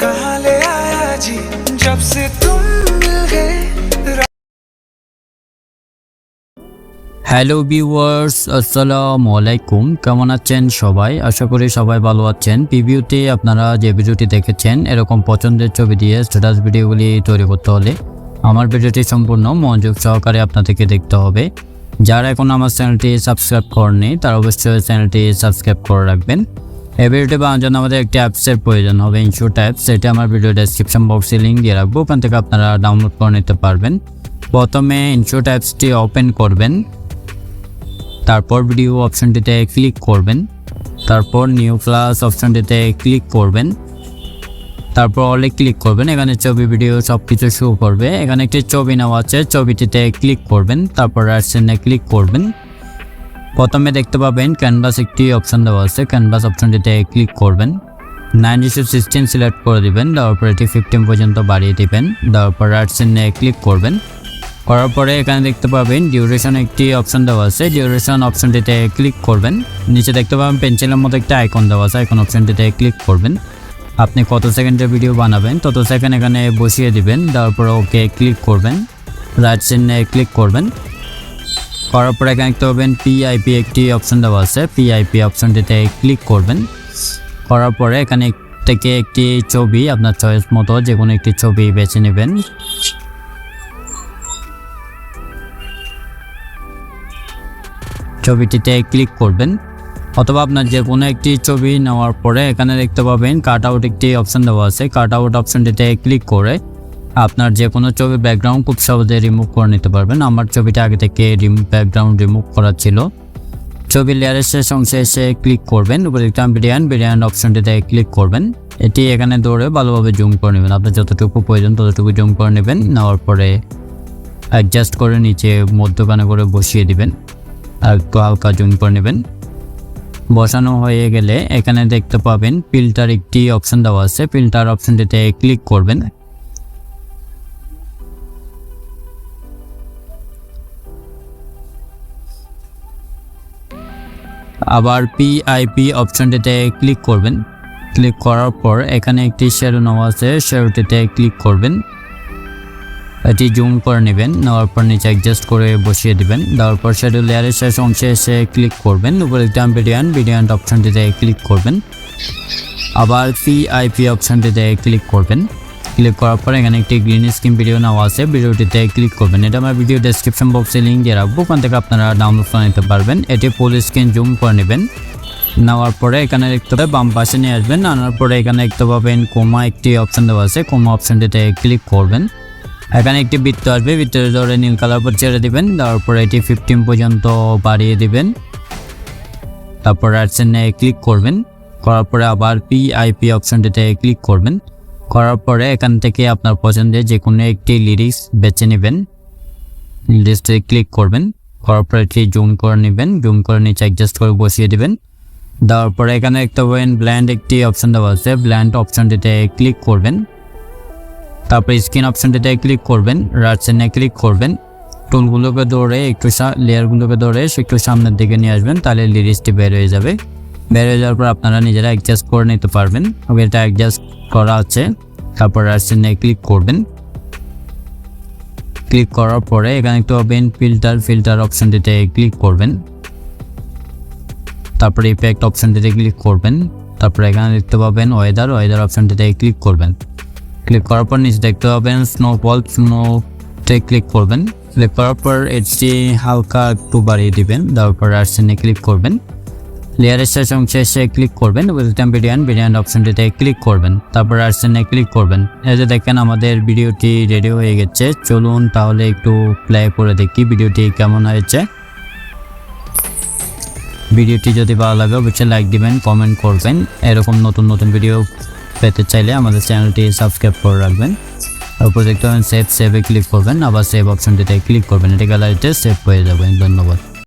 कहाँ ले आया जी जब से तुम मिल गए। হ্যালো ভিউয়ার্স, আসসালামু আলাইকুম। কেমন আছেন সবাই? আশা করি সবাই ভালো আছেন। প্রিভিউতে আপনারা যে ভিডিওটি দেখেছেন, এরকম পছন্দের ছবি দিয়ে স্ট্যাটাস ভিডিওগুলি তৈরি করতে হলে আমার ভিডিওটি সম্পূর্ণ মনোযোগ সহকারে আপনাদেরকে দেখতে হবে। যারা এখন আমার চ্যানেলটি সাবস্ক্রাইব করেননি তারা অবশ্যই চ্যানেলটি সাবস্ক্রাইব করে রাখবেন। এই ভিডিওটি বানানোর জন্য আমাদের একটি অ্যাপসের প্রয়োজন হবে, ইনশট অ্যাপস। সেটা আমার ভিডিও ডেসক্রিপশন বক্সে লিঙ্ক দিয়ে রাখবো, ওখান থেকে আপনারা ডাউনলোড করে নিতে পারবেন। প্রথমে ইনশট অ্যাপসটি ওপেন করবেন, তারপর ভিডিও অপশনটিতে ক্লিক করবেন, তারপর নিউ ক্লাস অপশনটিতে ক্লিক করবেন, তারপর অলে ক্লিক করবেন। এখানে ছবি ভিডিও সব কিছু শো করবে। এখানে একটি ছবি নেওয়া আছে, ছবিটিতে ক্লিক করবেন, তারপর রাইটসেনে ক্লিক করবেন। প্রথমে দেখতে পাবেন ক্যানভাস একটি অপশন দেওয়া আছে, ক্যানভাস অপশনটিতে ক্লিক করবেন। 9:16 সিলেক্ট করে দিবেন, তারপর এটি 15 পর্যন্ত বাড়িয়ে দিবেন, তারপর রাইটসেনে ক্লিক করবেন। করার পরে এখানে দেখতে পাবেন ডিউরেশন একটি অপশন দেওয়া আছে, ডিউরেশন অপশনটিতে ক্লিক করবেন। নিচে দেখতে পাবেন পেন্সিলের মতো একটা আইকন দেওয়া আছে, আইকন অপশনটিতে ক্লিক করবেন। আপনি কত সেকেন্ডের ভিডিও বানাবেন তত সেকেন্ড এখানে বসিয়ে দিবেন, তারপর ওকে ক্লিক করবেন, রাইট সাইডে ক্লিক করবেন। করার পরে এখানে দেখতে পাবেন পিআইপি একটি অপশন দেওয়া আছে, পিআইপি অপশনটিতে ক্লিক করবেন। করার পরে এখানে থেকে একটি ছবি আপনার চয়েস মতো যে কোনো একটি ছবি বেছে নেবেন। ছবিটিতে ক্লিক করবেন, অথবা আপনার যে কোনো একটি ছবি নেওয়ার পরে এখানে দেখতে পাবেন কাট আউট একটি অপশন দেওয়া আছে, কাট আউট অপশনটিতে ক্লিক করে আপনার যে কোনো ছবি ব্যাকগ্রাউন্ড খুব সহজে রিমুভ করে নিতে পারবেন। আমার ছবিটা আগে থেকে ব্যাকগ্রাউন্ড রিমুভ করা ছিল। ছবির লেয়ারের শেষ অংশে এসে ক্লিক করবেন, উপরে একটা বিরিয়ান অপশনটিতে ক্লিক করবেন। এটি এখানে ধরে ভালোভাবে জুম করে নেবেন, আপনার যতটুকু প্রয়োজন ততটুকু জুম করে নেবেন। নেওয়ার পরে অ্যাডজাস্ট করে নিচে মধ্যখানে করে বসিয়ে দিবেন, আর একটু হালকা জুম করে নেবেন। বসানো হয়ে গেলে এখানে দেখতে পাবেন ফিল্টার একটি অপশন দেওয়া আছে, ফিল্টার অপশনটিতে ক্লিক করবেন। আবার পিআইপি অপশনটিতে ক্লিক করবেন। ক্লিক করার পর এখানে একটি শ্যাডো নেওয়া আছে, শ্যাডোটিতে ক্লিক করবেন। এটি জুম করে নেবেন, নেওয়ার পর নিচে অ্যাডজাস্ট করে বসিয়ে দিবেন। দেওয়ার পর শ্যাডো লেয়ারের শেষ অংশে এসে ক্লিক করবেন, উপরে একটা বিরিয়ান অপশনটিতে ক্লিক করবেন। আবার পিআইপি অপশনটিতে ক্লিক করবেন। ক্লিক করার পর এখানে একটি গ্রিন স্ক্রিন ভিডিও নেওয়া আছে, ভিডিওটিতে ক্লিক করবেন। এটা আমার ভিডিও ডেসক্রিপশন বক্সে লিঙ্ক দিয়ে রাখবো, ওখান থেকে আপনারা ডাউনলোড করে নিতে পারবেন। এটি ফুল স্ক্রিন জুম করে নেবেন। নেওয়ার পরে এখানে দেখতে পাবেন বাম পাশে নিয়ে আসবেন, আনার পরে এখানে দেখতে পাবেন কোমা একটি অপশন দেওয়া আছে, কোমা অপশনটিতে ক্লিক করবেন। এখানে একটি বৃত্ত আসবে, বৃত্তের ধরে নীল কালার পর ছেড়ে দিবেন, তারপরে এটি 15 পর্যন্ত বাড়িয়ে দিবেন, তারপর রাইট সাইডে ক্লিক করবেন। করার পরে আবার পিআইপি অপশনটিতে ক্লিক করবেন। করার পরে এখান থেকে আপনার পছন্দের যে কোনো একটি লিরিক্স বেছে নেবেন, লিরিক্সে ক্লিক করবেন। করার পরে এটি জুম করে নেবেন, জুম করে নিচে অ্যাডজাস্ট করে বসিয়ে দিবেন। দেওয়ার পরে এখানে দেখতে পাবেন ব্ল্যান্ড একটি অপশন দেওয়া আছে, ব্ল্যান্ড অপশনটিতে ক্লিক করবেন। তারপর স্ক্রিন অপশনটিতে ক্লিক করবেন, রাইট সাইডে ক্লিক করবেন। টুলগুলোকে ধরে একটু লেয়ারগুলোকে ধরে একটু সামনের দিকে নিয়ে আসবেন, তাহলে লিরিক্সটি বের হয়ে যাবে। বের হয়ে যাওয়ার পর আপনারা নিজেরা অ্যাডজাস্ট করে নিতে পারবেন। এটা অ্যাডজাস্ট করা আছে, তারপর রাইট সাইডে ক্লিক করবেন। ক্লিক করার পরে এখানে একটু পাবেন ফিল্টার অপশনটিতে ক্লিক করবেন, তারপরে ইফেক্ট অপশনটিতে ক্লিক করবেন। তারপরে এখানে দেখতে পাবেন ওয়েদার অপশনটিতে ক্লিক করবেন। ক্লিক করার পর নিচে দেখতে পাবেন স্নোতে ক্লিক করবেন। ক্লিক করার পর এটি হালকা একটু বাড়িয়ে দিবেন, তারপর রাইট সাইডে ক্লিক করবেন। লেয়ারের শেষ অংশে এসে ক্লিক করবেন, বিরিয়ান অপশনটিতে ক্লিক করবেন, তারপর রাইট সাইডে ক্লিক করবেন। এই যে দেখেন আমাদের ভিডিওটি রেডি হয়ে গেছে। চলুন তাহলে একটু প্লে করে দেখি ভিডিওটি কেমন হয়েছে। ভিডিওটি যদি ভালো লাগে অবশ্যই লাইক দিবেন, কমেন্ট করবেন। এরকম নতুন ভিডিও পেতে চাইলে আমাদের চ্যানেলটি সাবস্ক্রাইব করে রাখবেন। তারপর দেখতে পাবেন সেভে ক্লিক করবেন, আবার সেভ অপশনটিতে ক্লিক করবেন, এটা গ্যালারিতে সেভ হয়ে যাবে। ধন্যবাদ।